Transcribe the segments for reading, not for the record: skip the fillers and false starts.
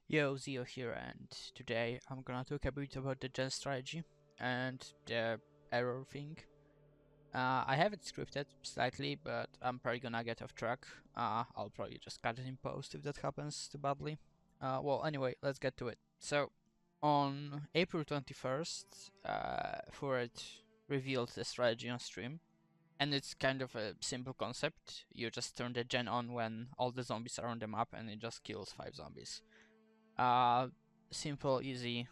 Yo, Zio here, and today I'm gonna talk a bit about the gen strategy and the error thing. I have it scripted slightly, but I'm probably gonna get off track. I'll probably just cut it in post if that happens too badly. Well, anyway, let's get to it. So, on April 21st, Furet revealed the strategy on stream, and it's kind of a simple concept. You just turn the gen on when all the zombies are on the map, and it just kills 5 zombies. Uh, Simple, easy.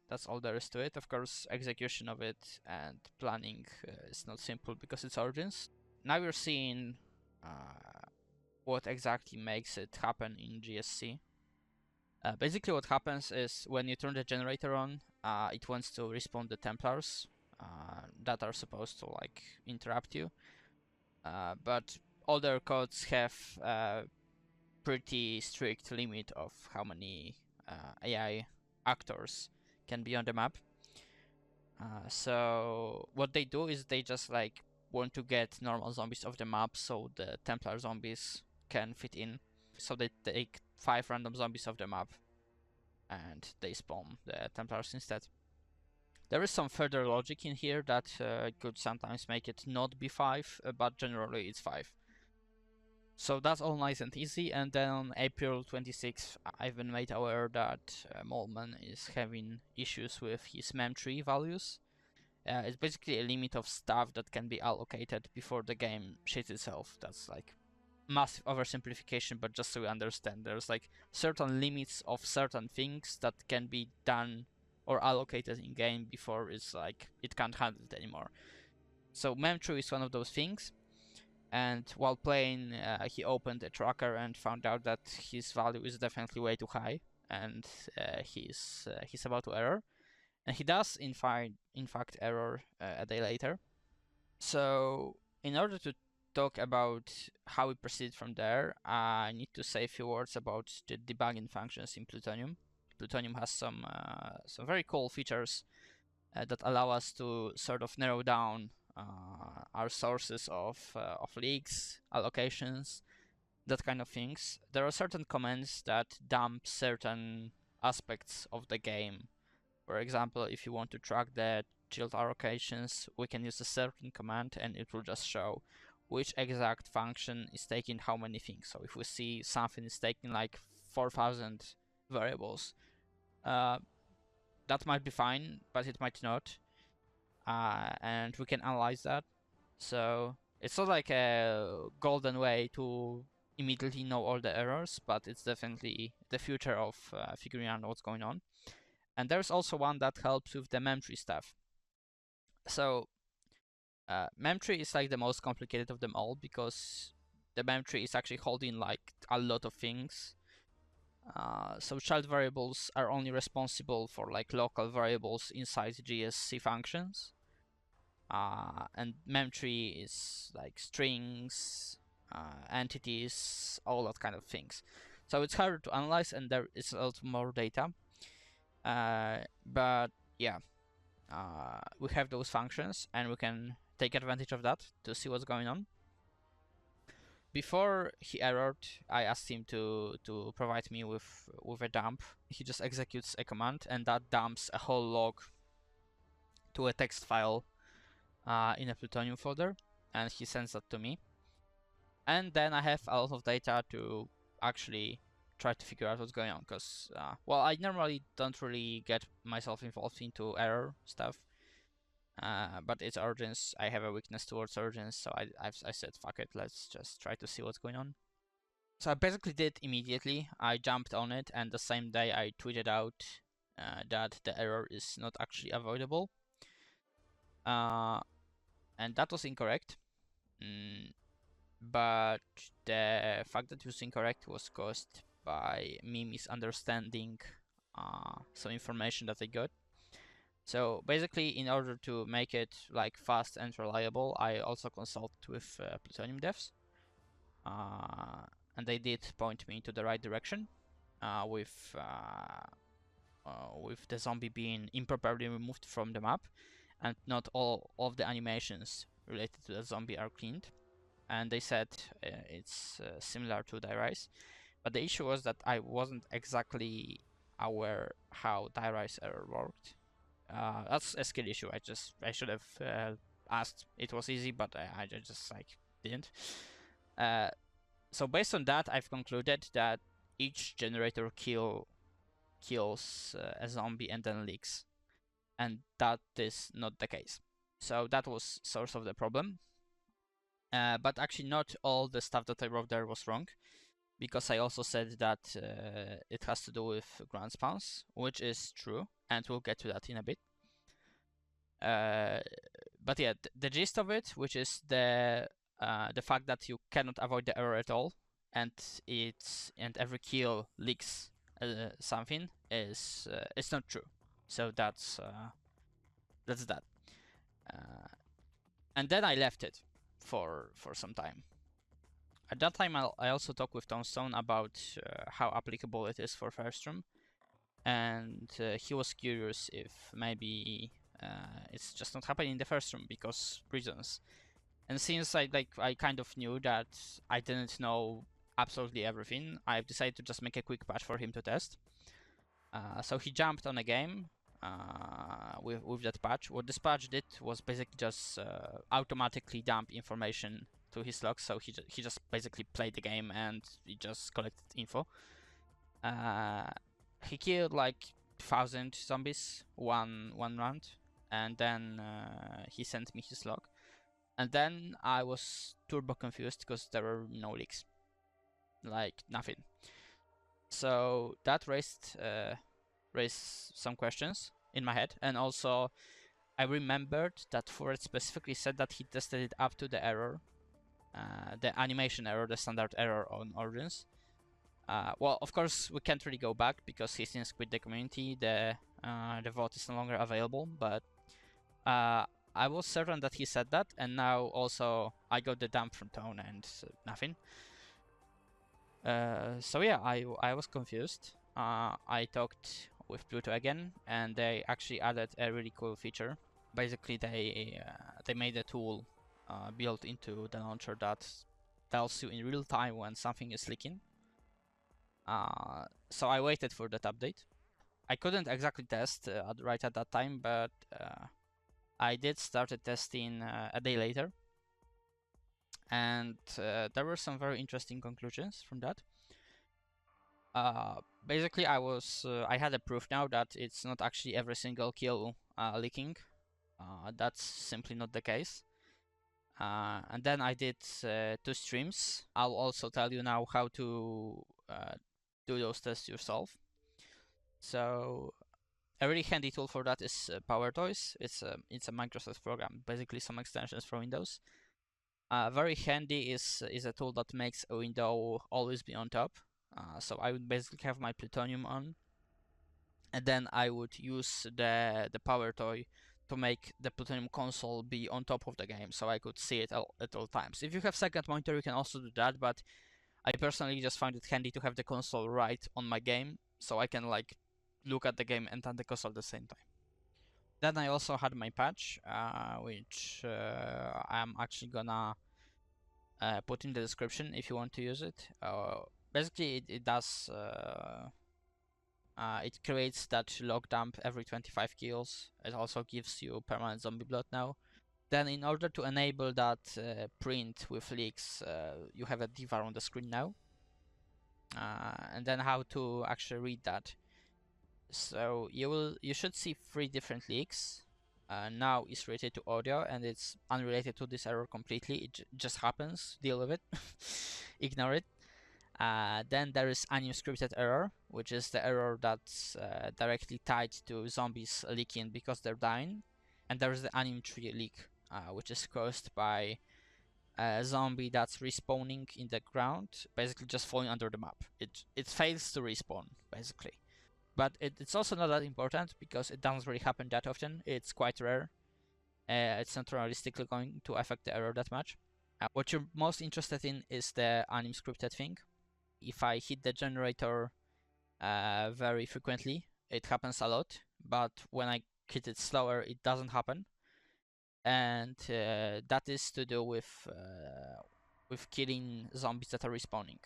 That's all there is to it. Of course, execution of it and planning is not simple because it's Origins. Now you're seeing what exactly makes it happen in GSC. Basically, what happens is when you turn the generator on, it wants to respawn the Templars that are supposed to like interrupt you. But other codes have pretty strict limit of how many AI actors can be on the map. So what they do is they just like want to get normal zombies off the map so the Templar zombies can fit in. So they take 5 random zombies off the map and they spawn the Templars instead. There is some further logic in here that could sometimes make it not be 5, but generally it's 5. So that's all nice and easy, and then on April 26th, I've been made aware that Molman is having issues with his mem-tree values. It's basically a limit of stuff that can be allocated before the game shits itself. That's like massive oversimplification, but just so you understand, there's like certain limits of certain things that can be done or allocated in game before it's like it can't handle it anymore. So mem-tree is one of those things. And while playing, he opened a tracker and found out that his value is definitely way too high, and he's about to error. And he does in fact error a day later. So in order to talk about how we proceed from there, I need to say a few words about the debugging functions in Plutonium. Plutonium has some very cool features that allow us to sort of narrow down our sources of leaks, allocations, that kind of things. There are certain commands that dump certain aspects of the game. For example, if you want to track the shield allocations, we can use a certain command and it will just show which exact function is taking how many things. So if we see something is taking like 4,000 variables, that might be fine, but it might not. And we can analyze that. So it's not like a golden way to immediately know all the errors, but it's definitely the future of figuring out what's going on. And there's also one that helps with the memtree stuff. So memtree is like the most complicated of them all because the memtree is actually holding like a lot of things. So child variables are only responsible for like local variables inside GSC functions. And memtree is like strings, entities, all that kind of things. So it's harder to analyze and there is a lot more data. But yeah, we have those functions and we can take advantage of that to see what's going on. Before he errored, I asked him to provide me with a dump. He just executes a command and that dumps a whole log to a text file in a Plutonium folder, and he sends that to me. And then I have a lot of data to actually try to figure out what's going on, because well, I normally don't really get myself involved into error stuff, but it's Origins. I have a weakness towards Origins, so I said fuck it, let's just try to see what's going on. So I basically did immediately. I jumped on it, and the same day I tweeted out that the error is not actually avoidable. And that was incorrect. But the fact that it was incorrect was caused by me misunderstanding some information that I got. So basically, in order to make it like fast and reliable, I also consulted with Plutonium devs, and they did point me to the right direction with the zombie being improperly removed from the map, and not all of the animations related to the zombie are cleaned. And they said it's similar to the Rise. But the issue was that I wasn't exactly aware how die-rise error worked. That's a skill issue. I should have asked. It was easy, but I just like didn't. So based on that, I've concluded that each generator kills a zombie and then leaks, and that is not the case. So that was source of the problem. But actually, not all the stuff that I wrote there was wrong, because I also said that it has to do with ground spawns, which is true, and we'll get to that in a bit. But yeah, the gist of it, which is the fact that you cannot avoid the error at all, and every kill leaks something, is it's not true. So that's that. And then I left it for some time. At that time, I also talked with Tombstone about how applicable it is for first room, and he was curious if maybe it's just not happening in the first room because reasons. And since I kind of knew that I didn't know absolutely everything, I've decided to just make a quick patch for him to test. So he jumped on a game with that patch. What this patch did was basically just automatically dump information to his logs. So he just basically played the game and he just collected info. He killed like 1,000 zombies one round, and then he sent me his log. And then I was turbo confused because there were no leaks, like nothing. So that raised some questions in my head, and also I remembered that Ford specifically said that he tested it up to the error, the animation error, the standard error on Origins. Well, of course, we can't really go back because he since quit the community. The vote is no longer available, but I was certain that he said that, and now also I got the dump from Tone and nothing. So yeah, I was confused. I talked with Pluto again, and they actually added a really cool feature. Basically, they made a tool built into the launcher that tells you in real time when something is leaking. So I waited for that update. I couldn't exactly test right at that time, but I did started testing a day later, and there were some very interesting conclusions from that. Basically, I had a proof now that it's not actually every single kill leaking. That's simply not the case. And then I did 2 streams. I'll also tell you now how to do those tests yourself. So a really handy tool for that is Power Toys. It's a Microsoft program, basically some extensions for Windows. Very handy is a tool that makes a window always be on top. So I would basically have my Plutonium on, and then I would use the Power Toy to make the Plutonium console be on top of the game, so I could see it at all times. If you have second monitor, you can also do that, but I personally just find it handy to have the console right on my game, so I can like look at the game and on the console at the same time. Then I also had my patch, which I'm actually gonna put in the description if you want to use it. Basically, it does. It creates that log dump every 25 kills. It also gives you permanent zombie blood now. Then in order to enable that print with leaks, you have a div on the screen now. And then how to actually read that. So you should see 3 different leaks. Now it's related to audio and it's unrelated to this error completely. It just happens. Deal with it. Ignore it. Then there is unscripted error, which is the error that's directly tied to zombies leaking because they're dying. And there is the anim tree leak, which is caused by a zombie that's respawning in the ground, basically just falling under the map. It fails to respawn, basically. But it's also not that important because it doesn't really happen that often. It's quite rare. It's not realistically going to affect the error that much. What you're most interested in is the unscripted thing. If I hit the generator very frequently, it happens a lot, but when I hit it slower, it doesn't happen. And that is to do with killing zombies that are respawning.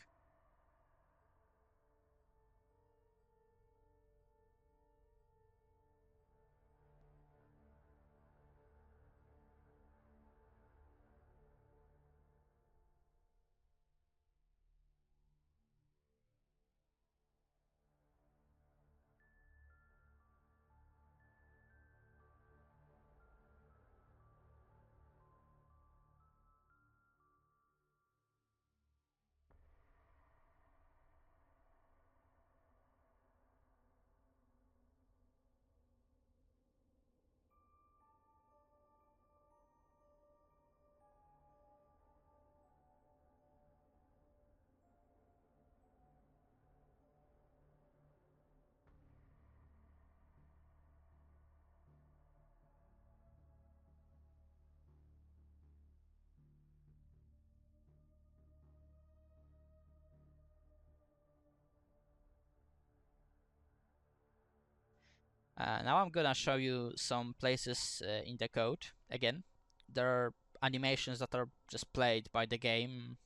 Now I'm gonna show you some places in the code. Again, there are animations that are just played by the game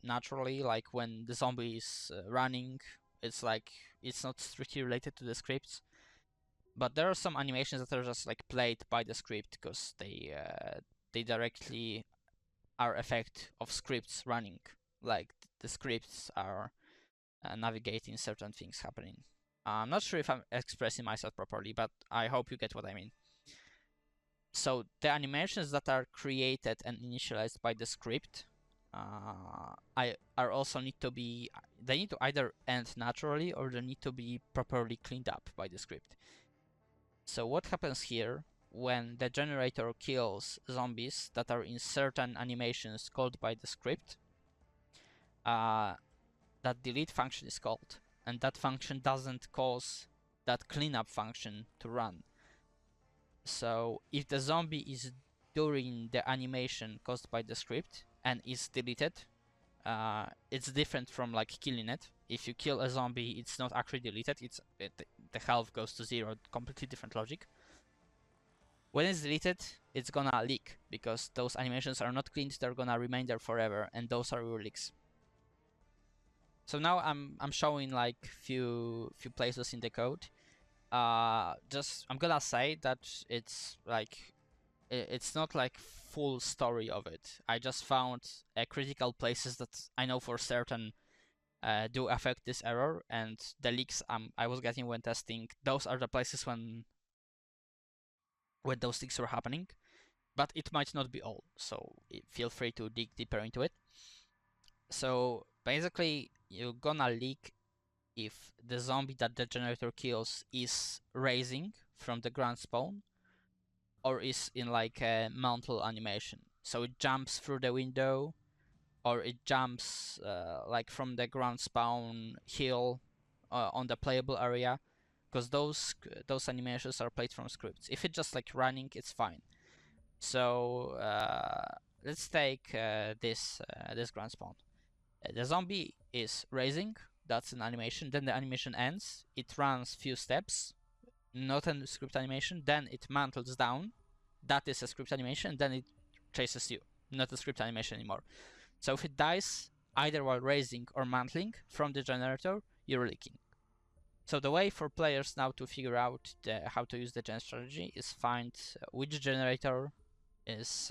naturally, like when the zombie is running. It's like it's not strictly related to the scripts, but there are some animations that are just like played by the script because they directly are effect of scripts running. Like the scripts are navigating certain things happening. I'm not sure if I'm expressing myself properly, but I hope you get what I mean. So the animations that are created and initialized by the script I are also need to be they need to either end naturally or they need to be properly cleaned up by the script. So what happens here when the generator kills zombies that are in certain animations called by the script? That delete function is called, and that function doesn't cause that cleanup function to run. So if the zombie is during the animation caused by the script and is deleted, it's different from like killing it. If you kill a zombie, it's not actually deleted. The health goes to zero. Completely different logic. When it's deleted, it's gonna leak because those animations are not cleaned. They're gonna remain there forever, and those are your leaks. So now I'm showing like few places in the code. Just I'm gonna say that it's like it's not like full story of it. I just found critical places that I know for certain do affect this error, and the leaks I was getting when testing, those are the places when those leaks were happening. But it might not be all, so feel free to dig deeper into it. So basically, you're gonna leak if the zombie that the generator kills is raising from the ground spawn or is in like a mantle animation. So it jumps through the window or it jumps like from the ground spawn hill on the playable area, because those animations are played from scripts. If it's just like running, it's fine. So let's take this ground spawn. The zombie is raising. That's an animation. Then the animation ends. It runs few steps. Not a script animation. Then it mantles down. That is a script animation. Then it chases you. Not a script animation anymore. So if it dies either while raising or mantling from the generator, you're leaking. So the way for players now to figure out how to use the gen strategy is find which generator is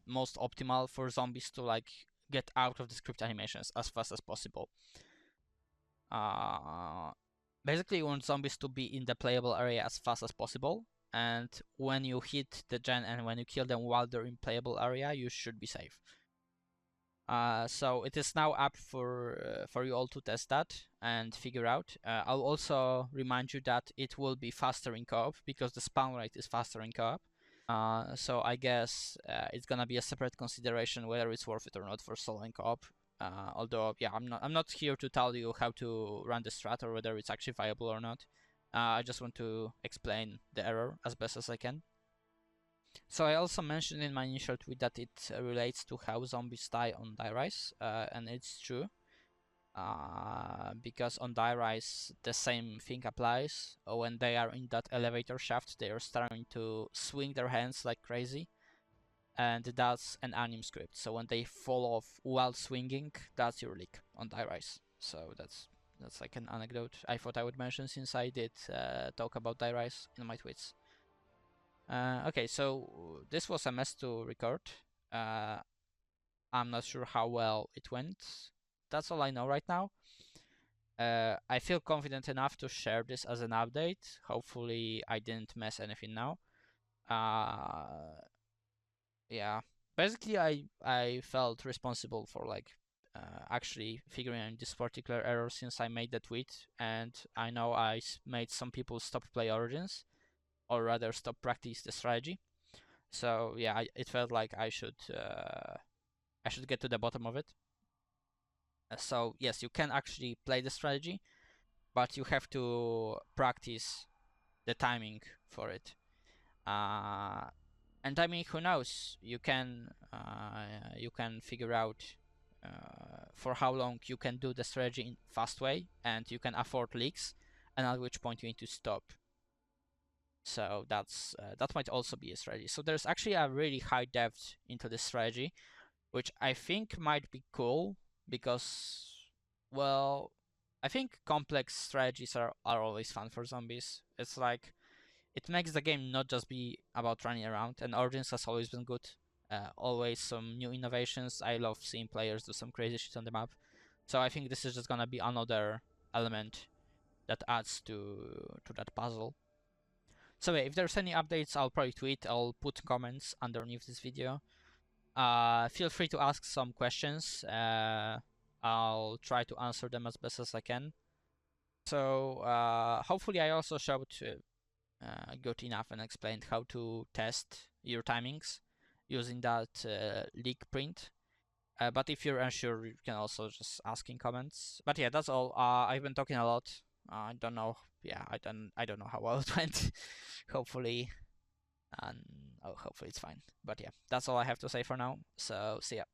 most optimal for zombies to like get out of the script animations as fast as possible. Basically, you want zombies to be in the playable area as fast as possible, and when you hit the gen and when you kill them while they're in playable area, you should be safe. So it is now up for you all to test that and figure out. I'll also remind you that it will be faster in co-op because the spawn rate is faster in co-op. So I guess it's gonna be a separate consideration whether it's worth it or not for solo and co-op. Although, yeah, I'm not here to tell you how to run the strat or whether it's actually viable or not. I just want to explain the error as best as I can. So I also mentioned in my initial tweet that it relates to how zombies die on Die Rise, and it's true. Because on Die Rise the same thing applies. When they are in that elevator shaft, they are starting to swing their hands like crazy, and that's an anim script. So when they fall off while swinging, that's your leak on Die Rise. So that's like an anecdote I thought I would mention since I did talk about Die Rise in my tweets. Okay, so this was a mess to record. I'm not sure how well it went. That's all I know right now. I feel confident enough to share this as an update. Hopefully I didn't mess anything now. Yeah, basically I felt responsible for like actually figuring out this particular error since I made the tweet, and I know I made some people stop play Origins, or rather stop practice the strategy. So yeah, it felt like I should get to the bottom of it. So yes, you can actually play the strategy, but you have to practice the timing for it. And I mean, who knows? You can figure out for how long you can do the strategy in fast way, and you can afford leaks, and at which point you need to stop. So that might also be a strategy. So there's actually a really high depth into this strategy, which I think might be cool because, well, I think complex strategies are always fun for zombies. It's like it makes the game not just be about running around, and Origins has always been good. Always some new innovations. I love seeing players do some crazy shit on the map. So I think this is just gonna be another element that adds to that puzzle. So yeah, if there's any updates, I'll probably tweet. I'll put comments underneath this video. Feel free to ask some questions. I'll try to answer them as best as I can. So hopefully I also showed good enough and explained how to test your timings using that leak print. But if you're unsure, you can also just ask in comments. But yeah, that's all. I've been talking a lot. I don't know. Yeah, I don't know how well it went. Hopefully, and hopefully it's fine. But yeah, that's all I have to say for now. So see ya.